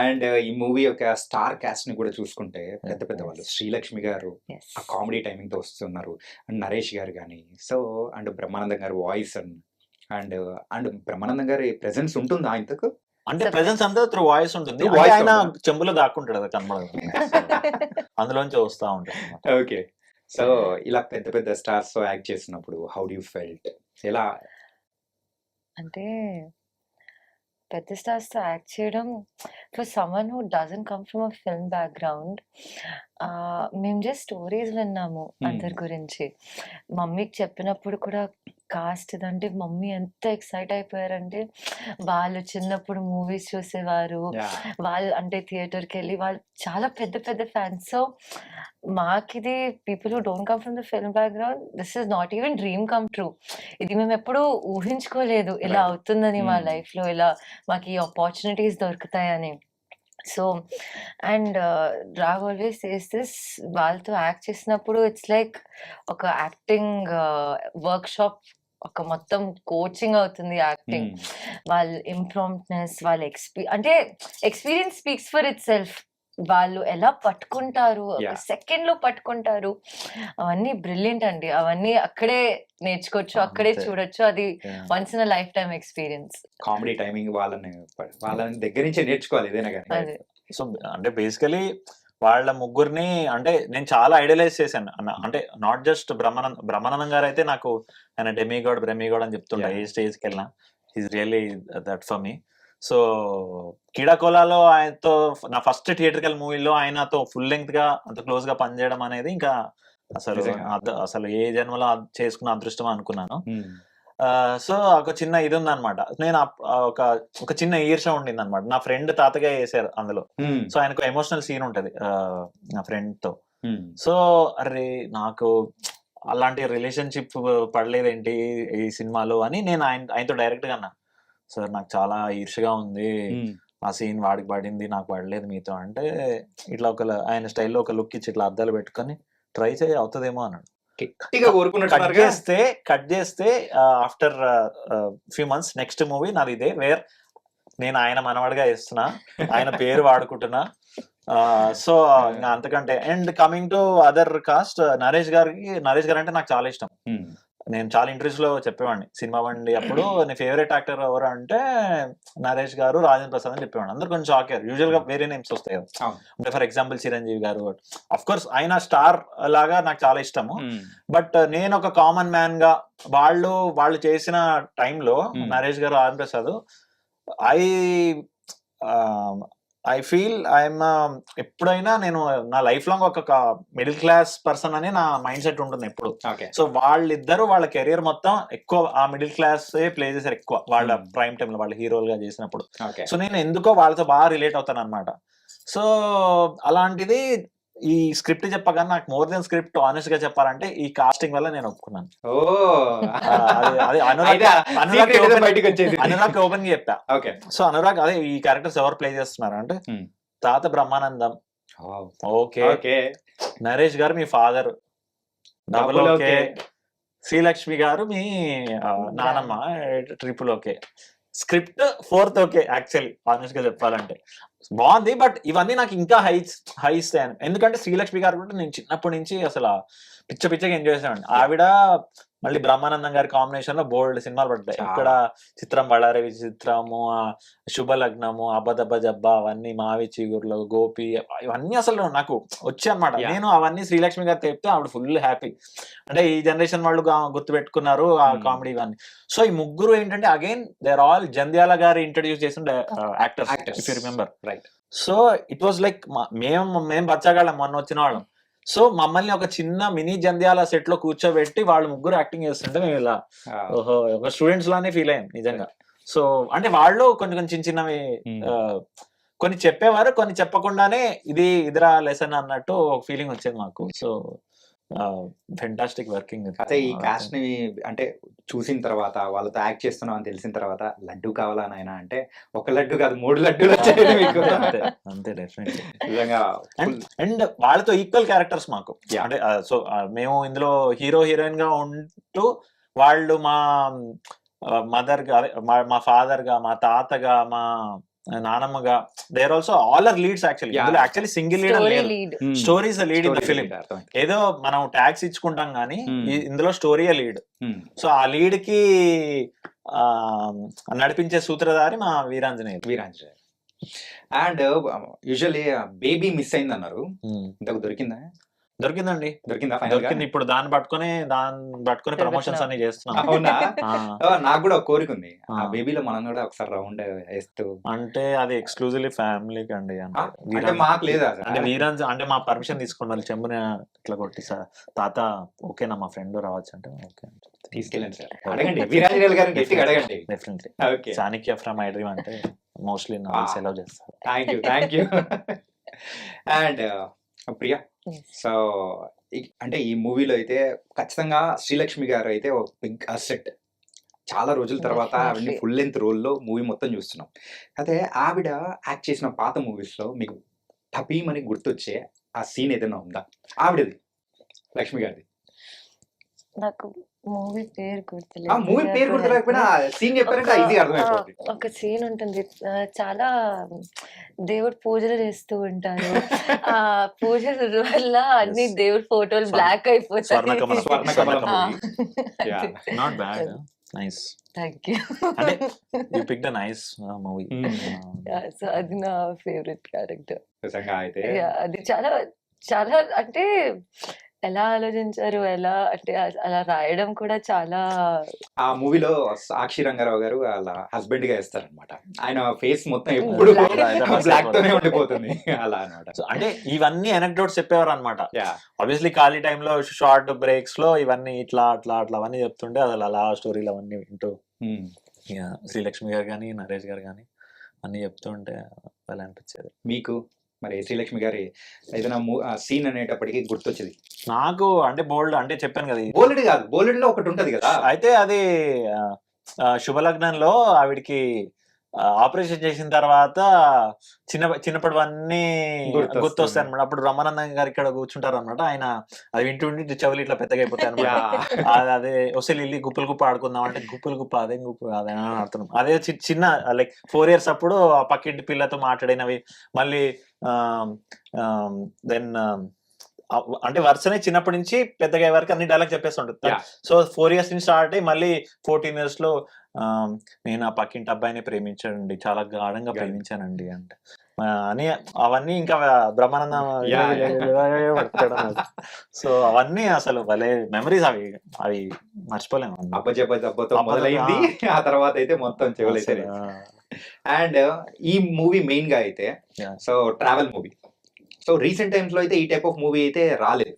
And ఈ movie యొక్క star cast ని కూడా చూసుకుంటే పెద్ద పెద్ద వాళ్ళు శ్రీలక్ష్మి గారు ఎస్ ఆ కామెడీ టైమింగ్ తో వస్తున్నారు, అండ్ నరేష్ గారు కానీ, సో అండ్ బ్రహ్మానందం గారు వాయిస్ అండ్ అండ్ బ్రహ్మానందం గారి ప్రెసెన్స్ ఉంటుందా ఇంతకు? అంటే Surprise. ప్రెజెన్స్ అంతా త్రూ వాయిస్ ఉంటుంది. Through అంటే voice ఆయన ఉంటుందా? చెంబులో దాక్కుంటాడు అది కనబడదు. అందులోంచి వస్తా ఉంటాడు అన్నమాట. ఓకే. సో ఇలా పెద్ద పెద్ద స్టార్స్ తో యాక్ట్ చేసినప్పుడు హౌ డు యూ ఫెల్ట్? ఎలా? అంటే పెద్ద స్టార్స్ తో యాక్ట్ చేయడం for someone who doesn't come from a film background, మేము జస్ట్ స్టోరీస్ విన్నాము అందరి గురించి. మమ్మీకి చెప్పినప్పుడు కూడా కాస్ట్ ఇదంటే మమ్మీ ఎంత ఎక్సైట్ అయిపోయారంటే, వాళ్ళు చిన్నప్పుడు మూవీస్ చూసేవారు, యా. వాళ్ళు అంటే థియేటర్కి వెళ్ళి వాళ్ళు చాలా పెద్ద పెద్ద ఫ్యాన్స్. సో మాకిది people who don't come from the film background, this is not even dream come true. ఇది మేము ఎప్పుడు ఊహించుకోలేదు ఇలా Right. అవుతుందని మా Hmm. లైఫ్లో, ఇలా మాకు ఈ ఆపర్చునిటీస్ దొరుకుతాయని. So and Raag always says this, వాళ్ళతో యాక్ట్ చేసినప్పుడు ఇట్స్ లైక్ ఒక యాక్టింగ్ వర్క్ షాప్, ఒక మొత్తం కోచింగ్ అవుతుంది యాక్టింగ్. Hmm. వాళ్ళ ఇంప్రాంప్ట్నెస్, వాళ్ళ అంటే experience speaks for it self. వాళ్ళు ఎలా పట్టుకుంటారు, ఒక Yeah. సెకండ్ లో పట్టుకుంటారు, అవన్నీ బ్రిలియంట్ అండి. అవన్నీ అక్కడే నేర్చుకోవచ్చు, అక్కడే అంతే. చూడొచ్చు. అది Yeah. Once in a life time experience. Comedy timing వాళ్ళని దగ్గర నుంచే నేర్చుకోవాలి ఏదైనా కానీ. అదే సో అంటే బేసికలీ వాళ్ళ ముగ్గురిని అంటే నేను చాలా ఐడియలైజ్ చేశాను అంటే నాట్ జస్ట్ బ్రహ్మానందం గారు అయితే నాకు ఆయన బ్రహ్మీగాడ్ అని చెప్తుంటా Yeah. ఏ స్టేజ్కి వెళ్ళినా. Is really that for me. So కీడాకోలాలో ఆయనతో నా ఫస్ట్ థియేటర్కల్ మూవీలో ఆయనతో ఫుల్ లెంగ్త్ గా అంత క్లోజ్ గా పనిచేయడం అనేది ఇంకా అసలు నిజంగా. అసలు ఏ జన్మలో చేసుకున్న అదృష్టం అనుకున్నాను. Hmm. సో ఒక చిన్న ఇది ఉందన్నమాట. నేను ఒక చిన్న ఈర్ష ఉండింది అనమాట. నా ఫ్రెండ్ తాతగా వేసారు అందులో. Hmm. సో ఆయనకు ఎమోషనల్ సీన్ ఉంటది నా ఫ్రెండ్ తో. Hmm. సో అరే నాకు అలాంటి రిలేషన్షిప్ పడలేదేంటి ఈ సినిమాలో అని నేను ఆయనతో డైరెక్ట్ గా అన్నా, సార్ నాకు చాలా ఈర్షగా ఉంది, Hmm. ఆ సీన్ వాడికి పడింది నాకు పడలేదు మీతో అంటే, ఇట్లా ఆయన స్టైల్లో ఒక లుక్ ఇచ్చి ఇట్లా అద్దాలు పెట్టుకొని ట్రై చేయి అవుతుందేమో అన్నాడు. గట్టిగా కోరుకున్నట్టున్నారుగా. కట్ చేస్తే after few months next movie నాది ఇదే, వేర్ నేను ఆయన మనవాడిగా ఇస్తున్నా, ఆయన పేరు వాడుకుంటున్నా. సో ఇంకా అంతకంటే. And coming to other cost, Naresh గారు అంటే నాకు చాలా ఇష్టం. Hmm. నేను చాలా ఇంటర్వ్యూస్ లో చెప్పేవాడిని సినిమా బండి అప్పుడు నీ ఫేవరెట్ యాక్టర్ ఎవరు అంటే నరేష్ గారు, రాజేంద్ర ప్రసాద్ అని చెప్పేవాడు. అందరు కొంచెం షాక్ అయ్యారు. యూజువల్ గా వేరే నేమ్స్ వస్తాయి కదా. అవును. అంటే ఫర్ ఎగ్జాంపుల్ చిరంజీవి గారు, అఫ్ కోర్స్ ఆయన స్టార్ లాగా నాకు చాలా ఇష్టము. Hmm. బట్ నేను ఒక కామన్ మ్యాన్ గా వాళ్ళు చేసిన టైంలో నరేష్ గారు, Rajendra Prasad, I feel I'm ఎప్పుడైనా నేను నా లైఫ్ లాంగ్ ఒక మిడిల్ క్లాస్ పర్సన్ అని నా మైండ్ సెట్ ఉంటుంది ఎప్పుడు. Okay. సో వాళ్ళిద్దరు వాళ్ళ కెరియర్ మొత్తం ఎక్కువ ఆ మిడిల్ క్లాస్ ప్లే చేశారు ఎక్కువ వాళ్ళ ప్రైమ్ టైమ్ లో, వాళ్ళు హీరోలుగా చేసినప్పుడు. Okay. సో నేను ఎందుకో వాళ్ళతో బాగా రిలేట్ అవుతాను అనమాట. సో అలాంటిది ఈ స్క్రిప్ట్ చెప్పగానే నాకు మోర్ దెన్ స్క్రిప్ట్ ఆనెస్ట్ గా చెప్పాలంటే ఈ కాస్టింగ్ వల్ల నేను ఒప్పుకున్నాను. అది బయటకు వచ్చేది. అనురాగ్ ఓపెన్ గా చెప్పా. ఓకే. సో అనురాగ్ అదే ఈ క్యారెక్టర్స్ ఎవరు ప్లే చేస్తున్నారు అంటే, తాత బ్రహ్మానందం ఓకే, ఓకే. నరేష్ గారు మీ father double okay, Srilakshmi garu మీ నానమ్మ triple okay, script fourth okay. Actually honest గా చెప్పాలంటే బాగుంది. బట్ ఇవన్నీ నాకు ఇంకా హైస్ ఎందుకంటే శ్రీలక్ష్మి గారు కూడా నేను చిన్నప్పటి నుంచి అసలు పిచ్చగా ఎంజాయ్ చేసామండి. ఆవిడ మళ్ళీ బ్రహ్మానందం గారి కాంబినేషన్ లో బోల్డ్ సినిమాలు పడ్డాయి. ఇక్కడ చిత్రం, బళ్ళారి విచిత్రము, శుభలగ్నము, అబ్బదబ్బ జబ్బా, అవన్నీ, మావి చీగుర్లో, గోపి, ఇవన్నీ అసలు నాకు వచ్చాయి అనమాట. నేను అవన్నీ శ్రీలక్ష్మి గారు చెప్తే ఆవిడ ఫుల్ హ్యాపీ. అంటే ఈ జనరేషన్ వాళ్ళు గుర్తు పెట్టుకున్నారు ఆ కామెడీ ఇవన్నీ. సో ఈ ముగ్గురు ఏంటంటే again they are all Jandhyala garu introduce చేసిన actors, if you remember. Right. So it was like మేము బచ్చగాళ్ళం మొన్న వచ్చిన వాళ్ళం. సో మమ్మల్ని ఒక చిన్న మినీ జంధ్యాల సెట్ లో కూర్చోబెట్టి వాళ్ళు ముగ్గురు యాక్టింగ్ చేస్తుంటే మేము ఇలా ఓహో ఒక స్టూడెంట్స్ లానే ఫీల్ అయ్యాం నిజంగా. సో అంటే వాళ్ళు కొంచెం చిన్నవి కొన్ని చెప్పేవారు, కొన్ని చెప్పకుండానే ఇదిరా లెసన్ అన్నట్టు ఒక ఫీలింగ్ వచ్చేది మాకు. So fantastic working. అయితే ఈ కాస్ట్ ని అంటే చూసిన తర్వాత, వాళ్ళతో యాక్ట్ చేస్తున్నాం అని తెలిసిన తర్వాత లడ్డు కావాలా నాయనా అంటే ఒక లడ్డు కాదు 3 లడ్డూలు వచ్చాయి మీకు. అంతే డెఫినెట్లీ నిజంగా. అండ్ వాళ్ళతో ఈక్వల్ క్యారెక్టర్స్ మాకు. అంటే సో మేము ఇందులో హీరో హీరోయిన్ గా ఉంటూ వాళ్ళు మా మదర్ గా, మా ఫాదర్ గా, మా తాతగా, మా నానమ్మగా there also all are leads actually. Yeah. ఇందులో యాక్చువల్లీ సింగిల్ లీడ్ స్టోరీ లేదు, lead. Stories lead in the Story film. lead, అర్థమైంది. ఏదో మనం ట్యాక్స్ ఇచ్చుకుంటాం కానీ ఇందులో స్టోరీయే లీడ్. Hmm. సో ఆ లీడ్ కి నడిపించే సూత్రధారి మా Veeranjaneyulu. Veeranjaneyulu. And usually baby miss అయింది అన్నారు, ఇంతకు దొరికిందా? దొరికిందండి, దొరికిందా ఫైనల్ గా? దొరికింది. ఇప్పుడు దాన్ని పట్టుకొని ప్రమోషన్స్ అన్ని చేస్తున్నాం. అవునా? ఆ, నాకు కూడా ఒక కోరిక ఉంది, ఆ ఆ. బేబీలో మనం కూడా ఒకసారి రౌండ్ వేస్తూ. అంటే అది ఎక్స్క్లూజివ్లీ ఫ్యామిలీకి అండి. అంటే అంటే మాకు లేదా? అంటే వీరాంజ్ అంటే మా పర్మిషన్ తీసుకుని మళ్ళీ చెంబుని ఇట్లా కొట్టి సార్ తాత ఓకేనా మా ఫ్రెండ్ రావచ్చు అంటే ఓకే తీసుకెళ్ళండి సార్, అడగండి వీరాంజనేయులు గారిని గట్టిగా అడగండి. Definitely. Okay, Chanakya from I dream అంటే మోస్ట్లీ నా సెలవు చేస్తారు. Thank you. And Priya, Yes. So అంటే ఈ మూవీలో అయితే ఖచ్చితంగా శ్రీలక్ష్మి గారు అయితే ఒక బిగ్ అసెట్. చాలా రోజుల తర్వాత ఆవిడని Definitely. ఫుల్ లెంత్ రోల్లో మూవీ మొత్తం చూస్తున్నాం. అయితే ఆవిడ యాక్ట్ చేసిన పాత మూవీస్లో మీకు టపీమని గుర్తొచ్చే ఆ సీన్ ఏదైనా ఉందా ఆవిడది, లక్ష్మి గారిది? నాకు మూవీ పేరు ఆ గుర్తులేదు. మూవీ పేరు గుర్తులేకపోయినా సీన్ చెప్పారంటే ఈజీ అర్థమైపోతుంది. ఒక సీన్ ఉంటుంది, చాలా దేవుడు పూజలు చేస్తూ ఉంటారు. ఆ పూజల వల్ల అన్ని Yes. దేవుడి ఫోటోలు బ్లాక్ అయిపోతాయి. Swarnakamalam. Swarnakamalam Swarnakamalam. movie. Yeah. Not bad, nice. Thank you. అంటే you picked a nice movie. So అది నా ఫేవరెట్ క్యారెక్టర్. నిజంగా అయితే అది చాలా చాలా అంటే ఎలా ఆలోచించారు, ఎలా అంటే అలా రాయడం కూడా చాలా. ఆ మూవీలో సాక్షి రంగారావు గారు వాళ్ళ హస్బెండ్ గా వేస్తారనమాట. ఆయన ఫేస్ మొత్తం ఎప్పుడు బ్లాక్ తోనే ఉండిపోతుంది అలా అనమాట. So, అంటే ఇవన్నీ ఎనక్డోట్స్ చెప్పేవారు అనమాట. యా, ఆబ్వియస్లీ ఖాళీ టైంలో షార్ట్ బ్రేక్స్ లో ఇవన్నీ ఇట్లా అవన్నీ చెప్తుంటే అసలు అలా స్టోరీలు అవన్నీ వింటూ ఇక శ్రీలక్ష్మి గారు కానీ నరేష్ గారు కానీ అన్ని చెప్తుంటే అలా అనిపించేది. మీకు మరి శ్రీలక్ష్మి గారి ఏదైనా సీన్ అనేటప్పటికి గుర్తొచ్చేది? నాకు అంటే బోల్డ్ అంటే చెప్పాను కదా బోలెడ్ కాదు, బోలెడ్ లో ఒకటి ఉంటది కదా. అయితే అది శుభలగ్నంలో ఆవిడకి ఆపరేషన్ చేసిన తర్వాత చిన్నప్పటివన్నీ గుర్తొస్తుంది. గుర్తొస్తాయి అనమాట. అప్పుడు రమానందం గారు ఇక్కడ కూర్చుంటారు అనమాట. ఆయన అది వింటుండి చెవులు ఇట్లా పెద్దగా అయిపోతాయి అనమాట. అదే వస్తే ఇల్లి గుప్పలు గుప్ప ఆడుకుందాం అంటే గుప్పలు గుప్ప అదే గుప్ప అదే ఆడుతున్నాం. అదే చిన్న లైక్ 4 years అప్పుడు ఆ పక్కింటి పిల్లతో మాట్లాడినవి మళ్ళీ దెన్ అంటే వరుసనే చిన్నప్పటి నుంచి పెద్దగా వరకు అన్ని డైలాగ్ చెప్పేస్తుంటుంది. Yeah. సో 4 years నుంచి స్టార్ట్ అయ్యి మళ్ళీ 14 years లో నేను ఆ పక్కింటి అబ్బాయిని ప్రేమించానండి, చాలా గాఢంగా ప్రేమించానండి అంటే అని అవన్నీ ఇంకా బ్రహ్మానందం సో అవన్నీ అసలు భలే మెమరీస్. అవి మర్చిపోలేము. అబ్బతో మొదలైంది, ఆ తర్వాత అయితే మొత్తం చెవులైతే. అండ్ ఈ మూవీ మెయిన్ గా అయితే Yeah. So travel movie. So recent times లో అయితే ఈ టైప్ ఆఫ్ మూవీ అయితే రాలేదు.